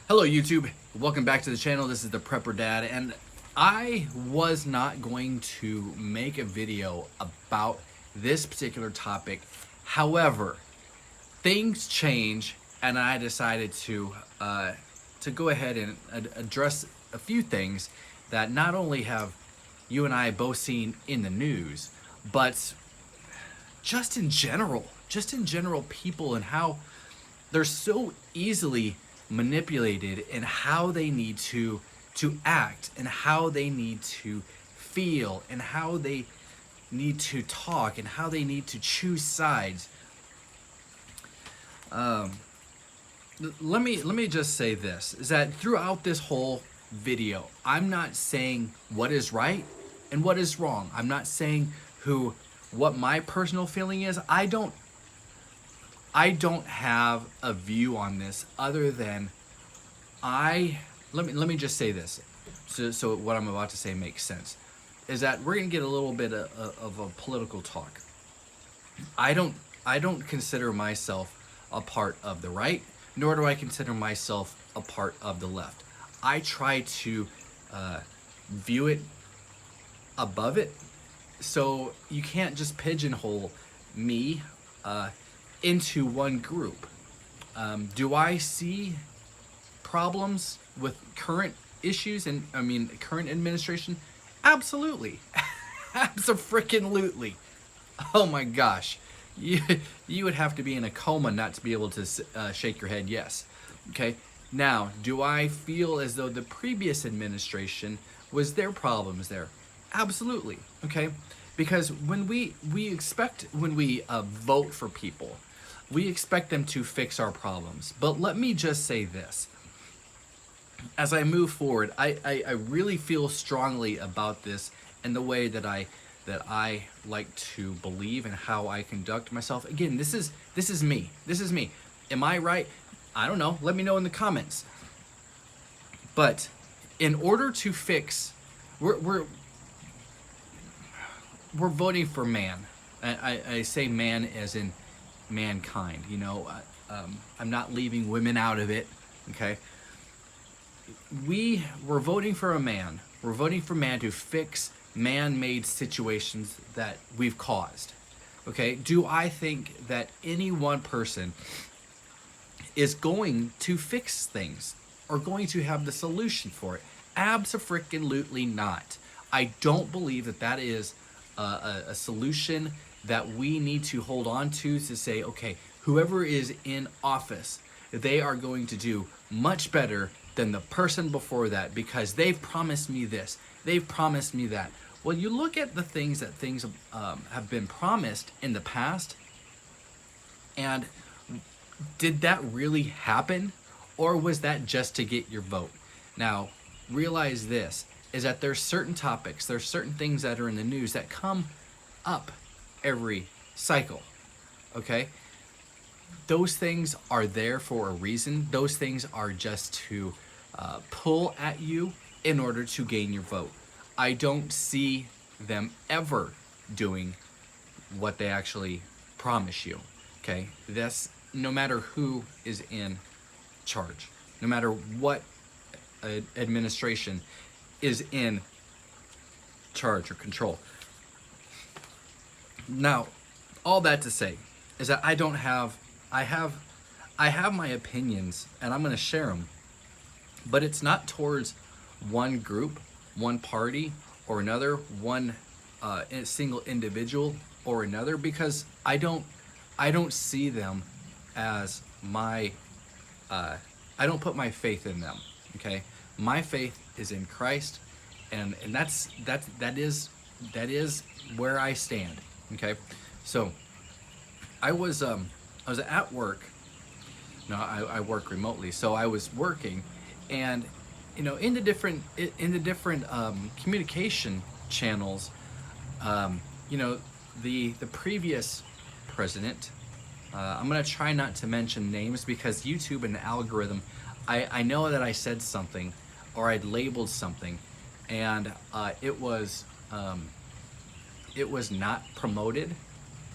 Hello YouTube, welcome back to the channel. This is the Prepper Dad, and I was not going to make a video about this particular topic. However, things change, and I decided to go ahead and address a few things that not only have you and I both seen in the news, but just in general, people and how they're so easily manipulated in how they need to act and how they need to feel and how they need to talk and how they need to choose sides. Let me just say this, is that throughout this whole video, I'm not saying what is right and what is wrong. I'm not saying what my personal feeling is. I don't have a view on this other than let me just say this, so what I'm about to say makes sense, is that we're gonna get a little bit of a political talk. I don't consider myself a part of the right, nor do I consider myself a part of the left. I try to view it above it, so you can't just pigeonhole me into one group. Do I see problems with current issues and current administration? Absolutely. Abso-freaking-lutely. Oh my gosh. You would have to be in a coma not to be able to shake your head yes. Okay. Now, do I feel as though the previous administration was their problems there? Absolutely. Okay. Because when we vote for people, we expect them to fix our problems. But let me just say this. As I move forward, I really feel strongly about this and the way that I like to believe and how I conduct myself. Again, this is me. This is me. Am I right? I don't know. Let me know in the comments. But in order to fix, we're voting for man. I say man as in mankind. You know, I'm not leaving women out of it. Okay. We're voting for a man. We're voting for man to fix man-made situations that we've caused. Okay. Do I think that any one person is going to fix things or going to have the solution for it? Abso-freaking-lutely not. I don't believe that that is a solution that we need to hold on to say, okay, whoever is in office, they are going to do much better than the person before that because they've promised me this, they've promised me that. Well, you look at the things that have been promised in the past, and did that really happen, or was that just to get your vote? Now, realize this, is that there's certain topics, there's certain things that are in the news that come up every cycle, okay? Those things are there for a reason. Those things are just to pull at you in order to gain your vote. I don't see them ever doing what they actually promise you, okay? That's no matter who is in charge, no matter what administration is in charge or control. Now, all that to say is that I have my opinions, and I'm going to share them, but it's not towards one group, one party or another, one single individual or another, because I don't see them as my I don't put my faith in them. Okay, my faith is in Christ, and that is where I stand. Okay, so I was at work. No, I work remotely, so I was working, and you know, in the different communication channels, you know, the previous president. I'm gonna try not to mention names because YouTube and the algorithm. I know that I said something, or I'd labeled something, and it was not promoted.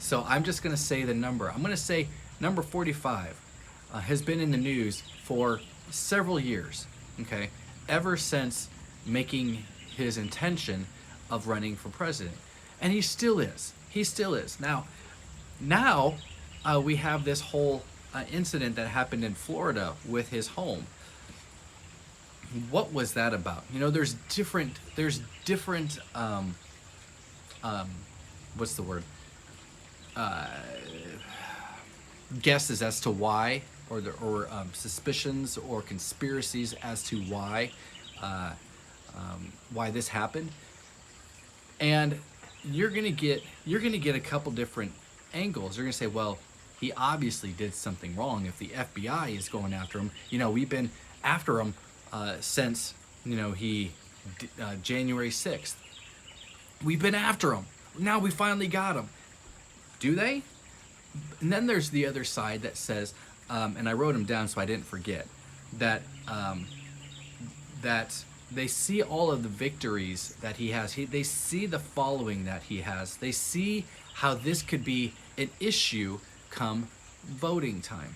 So I'm just gonna say the number. I'm gonna say number 45 has been in the news for several years, okay, ever since making his intention of running for president. And he still is. He still is. Now, we have this whole incident that happened in Florida with his home. What was that about? You know, there's different what's the word? Guesses as to why, or suspicions or conspiracies as to uh, why this happened. And you're gonna get a couple different angles. You're gonna say, well, he obviously did something wrong. If the FBI is going after him, you know, we've been after him since, you know, January 6th. We've been after him. Now we finally got him. Do they? And then there's the other side that says, and I wrote them down so I didn't forget, that that they see all of the victories that he has. They see the following that he has. They see how this could be an issue come voting time,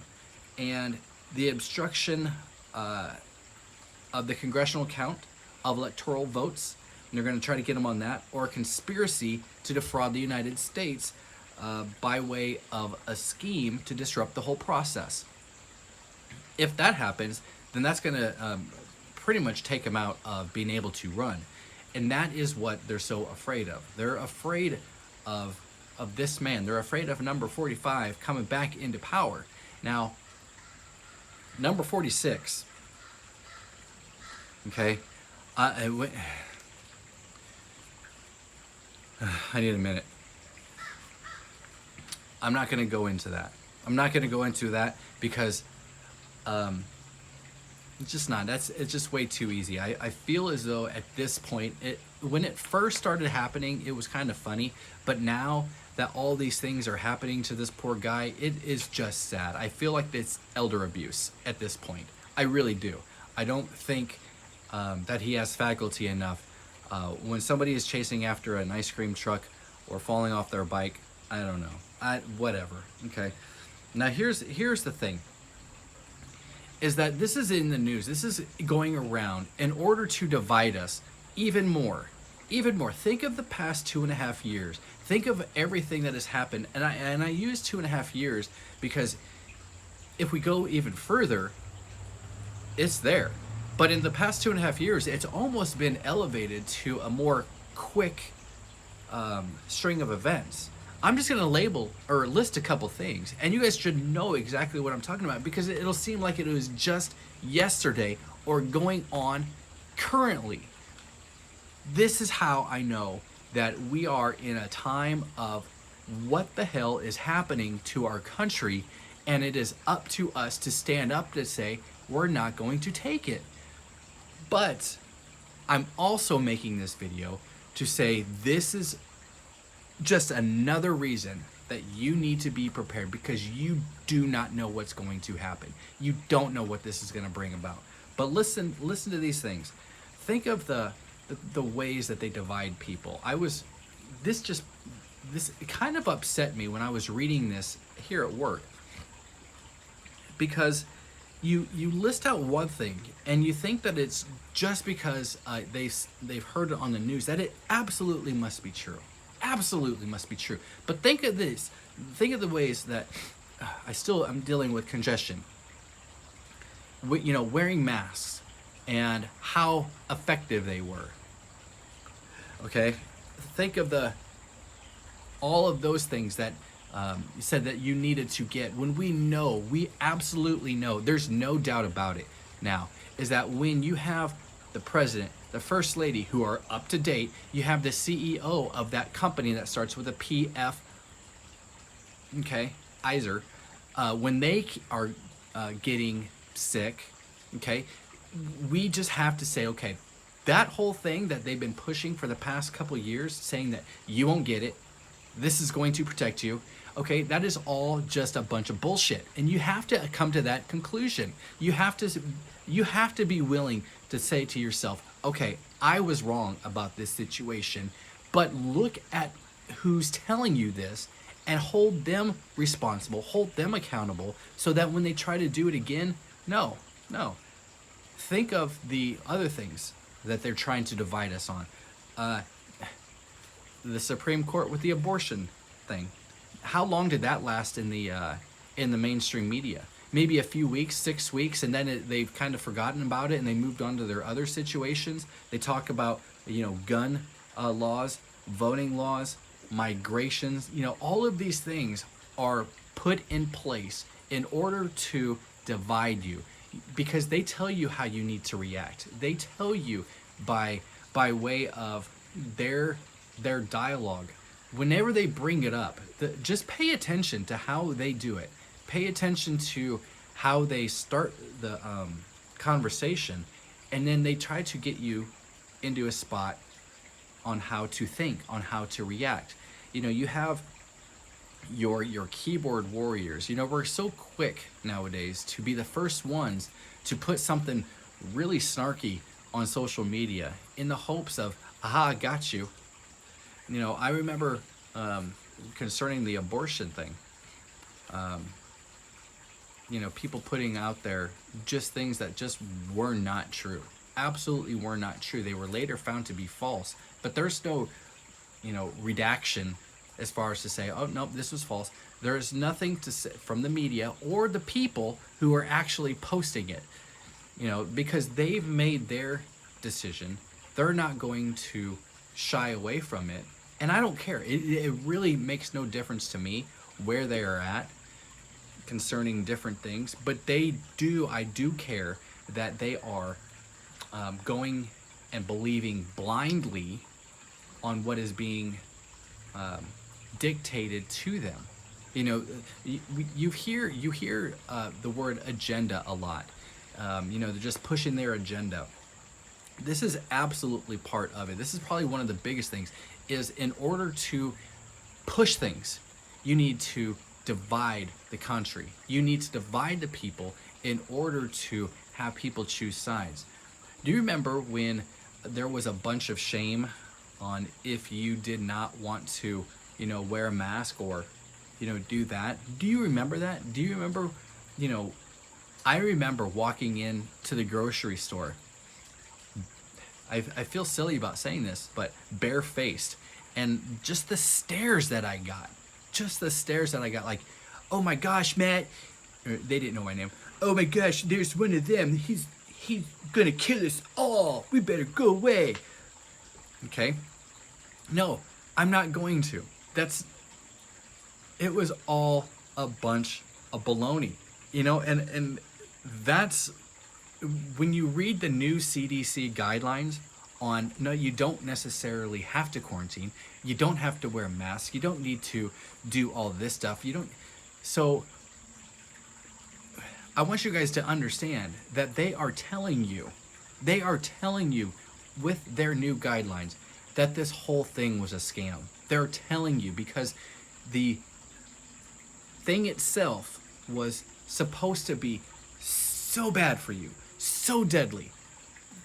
and the obstruction of the congressional count of electoral votes. And they're going to try to get him on that, or a conspiracy to defraud the United States by way of a scheme to disrupt the whole process. If that happens, then that's going to pretty much take him out of being able to run. And that is what they're so afraid of. They're afraid of this man. They're afraid of number 45 coming back into power. Now, number 46, okay, I need a minute. I'm not going to go into that. I'm not going to go into that because it's just not. It's just way too easy. I feel as though at this point, when it first started happening, it was kind of funny. But now that all these things are happening to this poor guy, it is just sad. I feel like it's elder abuse at this point. I really do. I don't think that he has faculty enough. When somebody is chasing after an ice cream truck or falling off their bike, I don't know. Whatever. Okay. Now here's the thing. Is that this is in the news. This is going around in order to divide us even more. Even more. Think of the past 2.5 years. Think of everything that has happened. And I use 2.5 years because if we go even further, it's there. But in the past 2.5 years, it's almost been elevated to a more quick string of events. I'm just going to label or list a couple things, and you guys should know exactly what I'm talking about because it'll seem like it was just yesterday or going on currently. This is how I know that we are in a time of what the hell is happening to our country, and it is up to us to stand up to say we're not going to take it. But I'm also making this video to say this is just another reason that you need to be prepared because you do not know what's going to happen. You don't know what this is going to bring about. But listen to these things. Think of the ways that they divide people. This kind of upset me when I was reading this here at work because you list out one thing and you think that it's just because they've heard it on the news that it absolutely must be true. Absolutely must be true. But think of this. Think of the ways that I'm dealing with congestion. Wearing masks and how effective they were. Okay? Think of all of those things that you said that you needed to get when we absolutely know, there's no doubt about it now, is that when you have the president, the first lady who are up to date, you have the CEO of that company that starts with a PF, okay, Pfizer, when they are getting sick, okay, we just have to say, okay, that whole thing that they've been pushing for the past couple of years, saying that you won't get it, this is going to protect you, okay, that is all just a bunch of bullshit. And you have to come to that conclusion. You have to be willing to say to yourself, okay, I was wrong about this situation, but look at who's telling you this and hold them responsible, hold them accountable so that when they try to do it again, no, think of the other things that they're trying to divide us on. The Supreme Court with the abortion thing. How long did that last in the mainstream media? Maybe a few weeks, 6 weeks, and then they've kind of forgotten about it and they moved on to their other situations. They talk about, gun laws, voting laws, migrations. All of these things are put in place in order to divide you, because they tell you how you need to react. They tell you by way of their dialogue. Whenever they bring it up, just pay attention to how they do it. Pay attention to how they start the conversation, and then they try to get you into a spot on how to think, on how to react. You have your keyboard warriors. We're so quick nowadays to be the first ones to put something really snarky on social media in the hopes of, aha, I got you. I remember concerning the abortion thing, people putting out there just things that just were not true. Absolutely were not true. They were later found to be false, but there's no, redaction as far as to say, oh, no, this was false. There's nothing to say from the media or the people who are actually posting it, because they've made their decision. They're not going to shy away from it. And I don't care. It really makes no difference to me where they are at concerning different things. But I do care that they are going and believing blindly on what is being dictated to them. You hear the word agenda a lot. They're just pushing their agenda. This is absolutely part of it. This is probably one of the biggest things, is in order to push things, you need to divide the country. You need to divide the people in order to have people choose sides. Do you remember when there was a bunch of shame on if you did not want to, wear a mask or, do that? Do you remember that? Do you remember, I remember walking in to the grocery store. I feel silly about saying this, but barefaced, and just the stares that I got, like, oh my gosh, Matt, they didn't know my name. Oh my gosh, there's one of them. He's gonna kill us all. We better go away. Okay? No, I'm not going to. It was all a bunch of baloney, and that's when you read the new CDC guidelines on, no, you don't necessarily have to quarantine. You don't have to wear a mask. You don't need to do all this stuff. So I want you guys to understand that they are telling you with their new guidelines that this whole thing was a scam. They're telling you because the thing itself was supposed to be so bad for you, so deadly,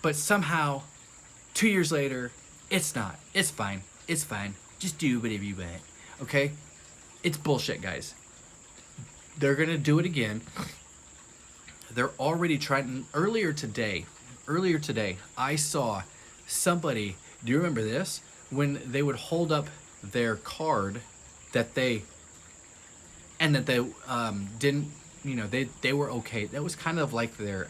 but somehow 2 years later, it's not. It's fine. Just do whatever you want. Okay? It's bullshit, guys. They're gonna do it again. They're already trying. Earlier today, I saw somebody. Do you remember this? When they would hold up their card that they didn't, they were okay. That was kind of like their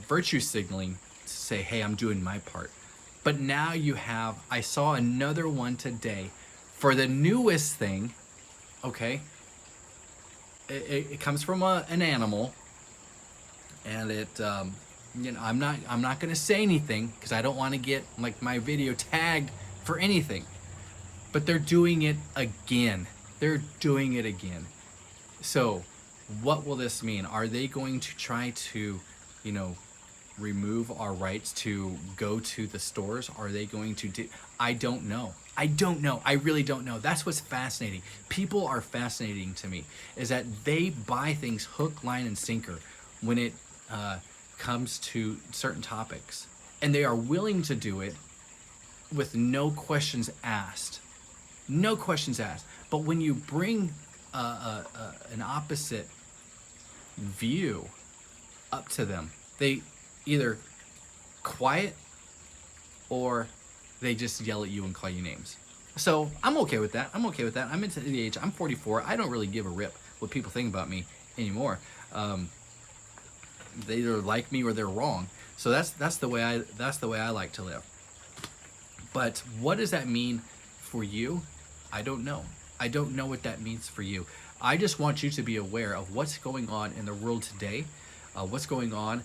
virtue signaling to say, hey, I'm doing my part. But now I saw another one today for the newest thing. Okay, it comes from an animal, and I'm not gonna say anything because I don't want to get like my video tagged for anything. But they're doing it again. So what will this mean? Are they going to try to, remove our rights to go to the stores? Are they going to do? I don't know. I really don't know. That's what's fascinating. People are fascinating to me, is that they buy things hook, line, and sinker when it comes to certain topics. And they are willing to do it with no questions asked. No questions asked. But when you bring an opposite, view up to them. They either quiet or they just yell at you and call you names. So I'm okay with that. I'm okay with that. I'm into the age. I'm 44. I don't really give a rip what people think about me anymore. They either like me or they're wrong. So that's the way I like to live. But what does that mean for you? I don't know. I don't know what that means for you. I just want you to be aware of what's going on in the world today, what's going on,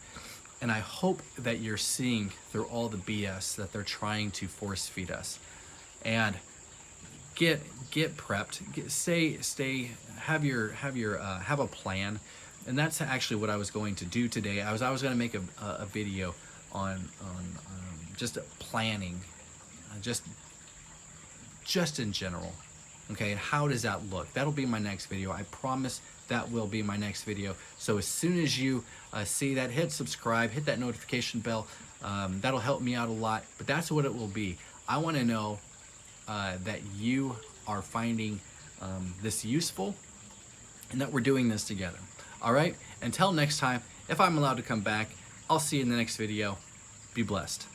and I hope that you're seeing through all the BS that they're trying to force feed us. And get prepped. Have a plan. And that's actually what I was going to do today. I was going to make a video on just planning, just in general. Okay, and how does that look? That'll be my next video. I promise that will be my next video. So as soon as you see that, hit subscribe, hit that notification bell. That'll help me out a lot. But that's what it will be. I want to know that you are finding this useful and that we're doing this together. All right, until next time, if I'm allowed to come back, I'll see you in the next video. Be blessed.